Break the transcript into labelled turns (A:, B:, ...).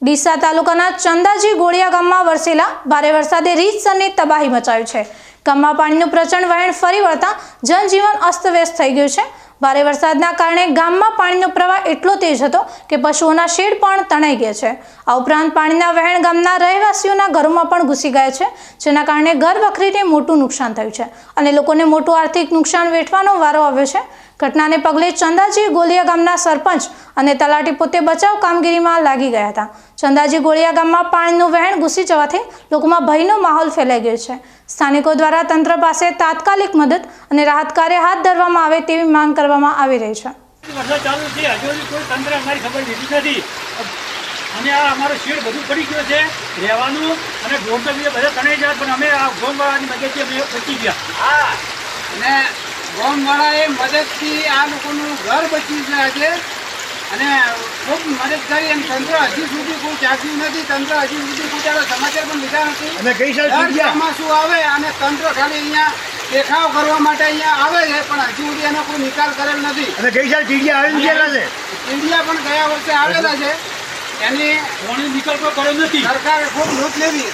A: ડીસા તાલુકાના ચંદાજી ગોળિયા ગામમાં વરસેલા ભારે વરસાદે રીતસરની તબાહી મચાવી છે। ગામમાં પાણીનું પ્રચંડ વહેણ ફરી વળતા જનજીવન અસ્તવ્યસ્ત થઈ ગયું છે। ભારે વરસાદના કારણે ગામમાં પાણીનો પ્રવાહ એટલો તેજ હતો કે પશુઓના શેડ પણ તણાઈ ગયા છે। આ ઉપરાંત પાણીના વહેણ ગામના રહેવાસીઓના ઘરોમાં પણ ઘૂસી ગયા છે, જેના કારણે ઘર વખરીને મોટું નુકસાન થયું છે અને લોકોને મોટું આર્થિક નુકસાન વેઠવાનો વારો આવ્યો છે। ઘટનાને પગલે ચંદાજી ગોળિયા ગામના સરપંચ અને તલાટી પોતે બચાવ કામગીરીમાં લાગી ગયા હતા। ચંદાજી ગોળિયા ગામમાં પાણીનું વહેણ ઘૂસી જવાથી લોકોમાં ભયનો માહોલ ફેલાઈ ગયો છે। સ્થાનિકો દ્વારા તંત્ર પાસે તાત્કાલિક મદદ અને રાહત કાર્ય હાથ ધરવામાં આવે તેવી માંગ કરવામાં આવી રહી છે।
B: વરસાદ ચાલુ છે, હજુ કોઈ તંત્ર અમારી ખબર લીધી નથી અને આ અમારો શેડ બધું પડી ગયો છે રહેવાનું અને ગોમ તો બધા તણાઈ જાય, પણ અમે આ ગોમવાળાની મદદથી અમે બચી ગયા।
C: અને ગોમવાળાએ મદદથી આ લોકોનું ઘર બચી ગયા છે અને ખૂબ મદદ કરી અને તંત્ર હજી સુધી કોઈ જાગ્યું નથી। તંત્ર હજી સુધી કોઈ સમાચાર પણ લીધા નથી
B: અને કઈ સાલ
C: ચોમાસું આવે અને તંત્ર ખાલી અહીંયા દેખાવ કરવા માટે અહીંયા આવે છે, પણ હજી સુધી એનો કોઈ નિકાલ કરેલ નથી।
B: અને કઈ સાલ ટીડિયા આવેલા છે,
C: ટીડિયા પણ ગયા વર્ષે આવેલા છે, એની
B: નિકાલ કર્યો નથી।
C: સરકારે ખૂબ લૂંટ લેવી।